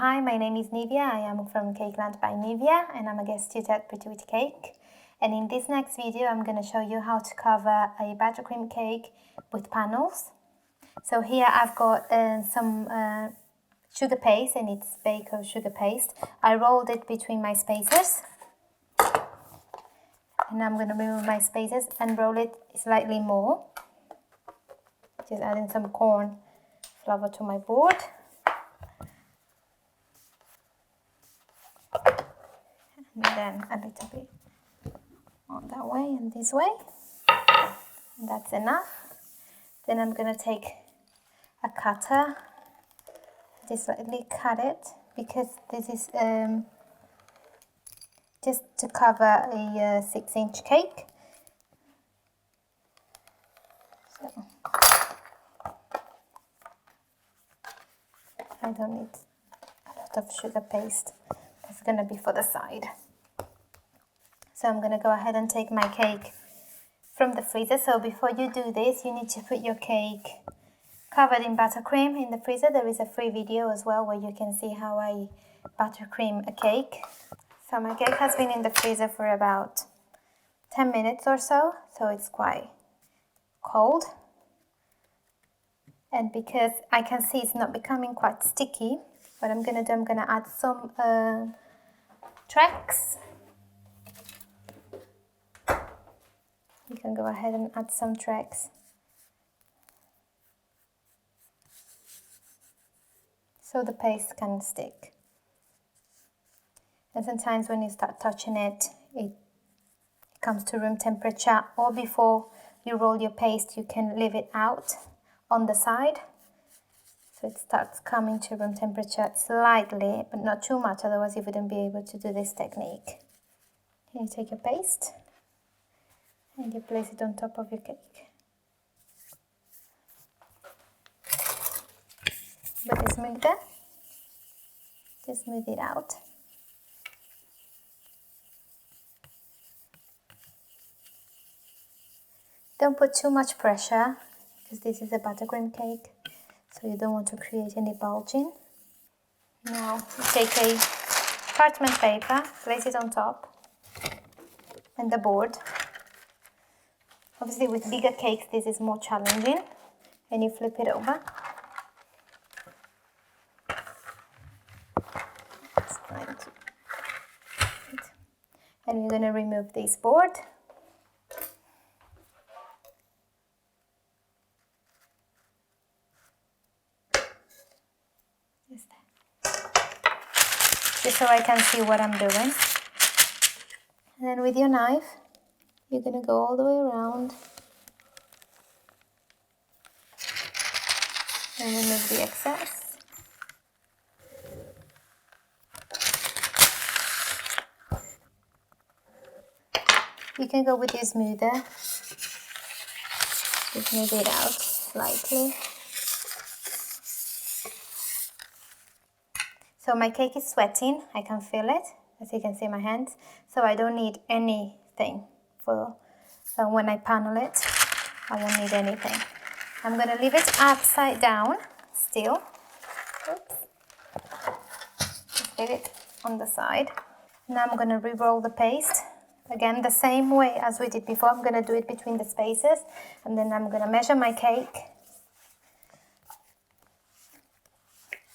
Hi, my name is Nivia. I am from Cakeland by Nivia and I'm a guest tutor at Witty Cake. And in this next video, I'm going to show you how to cover a buttercream cake with panels. So here I've got some sugar paste, and it's baker sugar paste. I rolled it between my spacers. And I'm going to remove my spacers and roll it slightly more. Just adding some corn flour to my board. And then a little bit on that way and this way. And that's enough. Then I'm going to take a cutter, just slightly cut it, because this is just to cover a 6-inch cake. So I don't need a lot of sugar paste. It's going to be for the side. So I'm going to go ahead and take my cake from the freezer. So before you do this, you need to put your cake covered in buttercream in the freezer. There is a free video as well where you can see how I buttercream a cake. So my cake has been in the freezer for about 10 minutes or so, so it's quite cold. And because I can see it's not becoming quite sticky, what I'm going to do, I'm going to add some tracks. You can go ahead and add some tracks. So the paste can stick. And sometimes when you start touching it, it comes to room temperature, or before you roll your paste, you can leave it out on the side. So it starts coming to room temperature slightly, but not too much, otherwise you wouldn't be able to do this technique. Here you take your paste and you place it on top of your cake. But it's smoother. Just smooth it out. Don't put too much pressure, because this is a buttercream cake, so you don't want to create any bulging. Now you take a parchment paper, place it on top, and the board. Obviously with bigger cakes this is more challenging, and you flip it over. And we're going to remove this board. Just so I can see what I'm doing. And then with your knife, you're going to go all the way around and remove the excess. You can go with your smoother. Just smooth it out slightly. So my cake is sweating, I can feel it, as you can see my hands. So I don't need anything for when I panel it. I won't need anything. I'm going to leave it upside down still. Oops. Just leave it on the side. Now I'm going to re-roll the paste. Again, the same way as we did before. I'm going to do it between the spaces, and then I'm going to measure my cake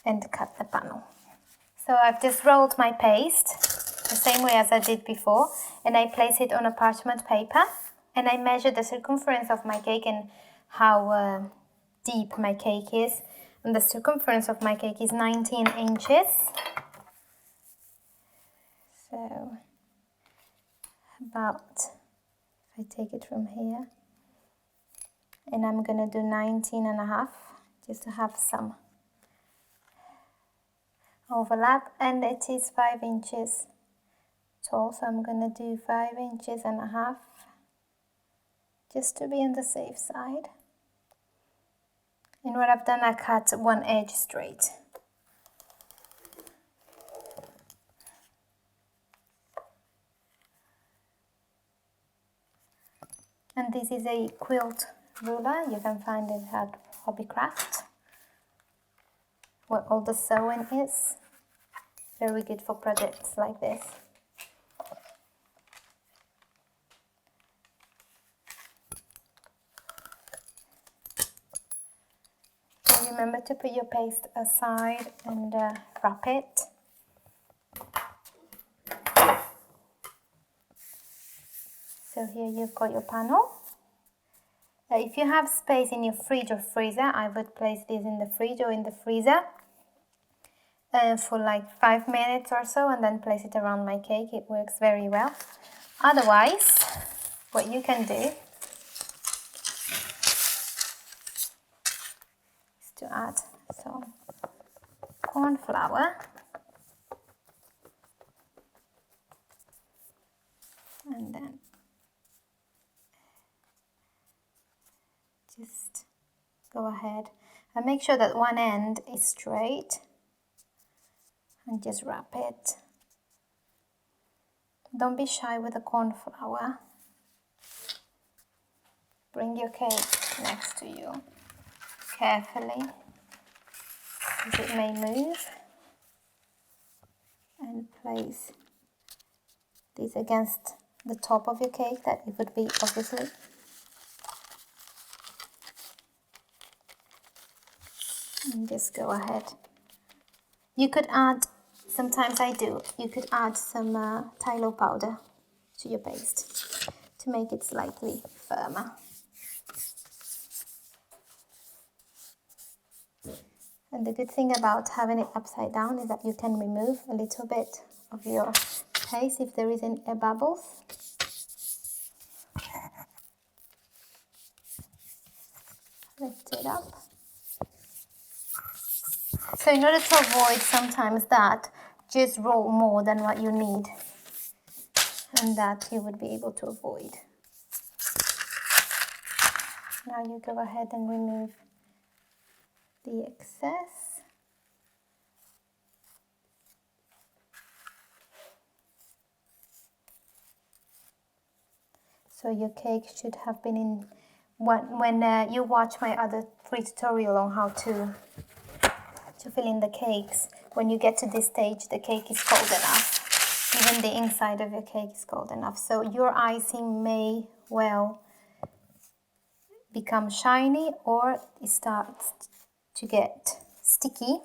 and cut the panel. So I've just rolled my paste the same way as I did before, and I place it on a parchment paper, and I measure the circumference of my cake and how deep my cake is. And the circumference of my cake is 19 inches. So about, if I take it from here, and I'm going to do 19.5 just to have some overlap, and it is 5 inches tall, so I'm going to do 5.5 inches just to be on the safe side. And what I've done, I cut one edge straight. And this is a quilt ruler. You can find it at Hobbycraft, where all the sewing is. Very good for projects like this. So remember to put your paste aside and wrap it. So here you've got your panel. If you have space in your fridge or freezer, I would place this in the fridge or in the freezer for like 5 minutes or so, and then place it around my cake. It works very well. Otherwise, what you can do is to add some corn flour and then just go ahead and make sure that one end is straight and just wrap it. Don't be shy with the corn flour. Bring your cake next to you carefully, as it may move, and place this against the top of your cake, that it would be obviously. And just go ahead. You could add, sometimes I do, you could add some phthalo powder to your paste to make it slightly firmer. And the good thing about having it upside down is that you can remove a little bit of your paste if there is any bubbles. Lift it up. So in order to avoid sometimes that, just roll more than what you need, and that you would be able to avoid. Now you go ahead and remove the excess. So your cake should have been in, when you watch my other free tutorial on how to fill in the cakes, when you get to this stage the cake is cold enough. Even the inside of your cake is cold enough. So your icing may well become shiny or it starts to get sticky.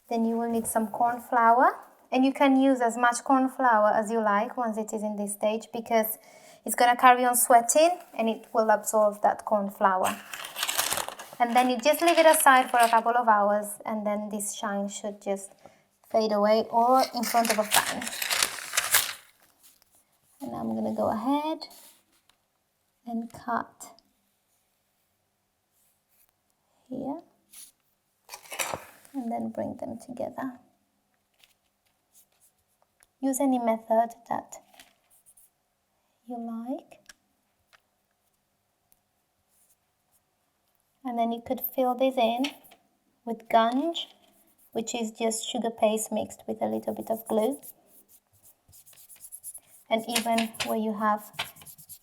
Then you will need some corn flour, and you can use as much corn flour as you like once it is in this stage, because it's going to carry on sweating and it will absorb that corn flour. And then you just leave it aside for a couple of hours, and then this shine should just fade away, or in front of a fan. And I'm going to go ahead and cut here, and then bring them together. Use any method that you like. And then you could fill this in with gunge, which is just sugar paste mixed with a little bit of glue. And even where you have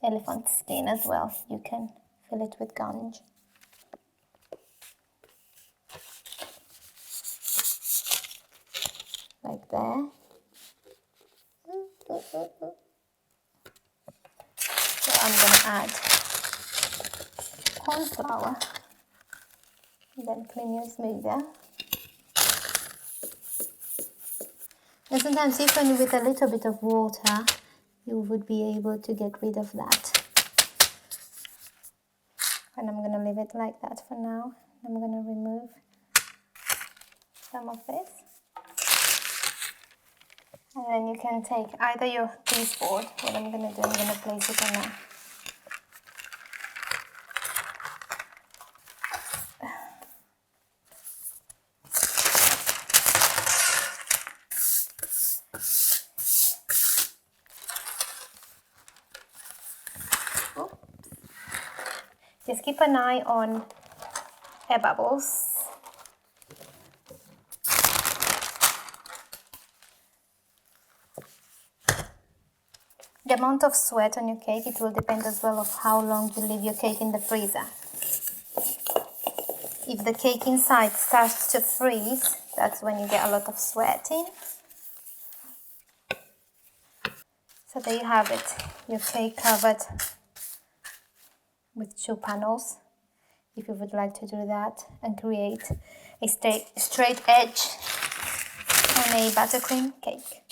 elephant skin as well, you can fill it with gunge. Like there. So I'm going to add corn flour. Then clean your smoother. And sometimes even with a little bit of water, you would be able to get rid of that. And I'm going to leave it like that for now. I'm going to remove some of this. And then you can take either your grease board. What I'm going to do, I'm going to place it on there. Just keep an eye on air bubbles. The amount of sweat on your cake, it will depend as well of how long you leave your cake in the freezer. if the cake inside starts to freeze, that's when you get a lot of sweating. So there you have it, your cake covered with 2 panels. If you would like to do that and create a straight edge on a buttercream cake.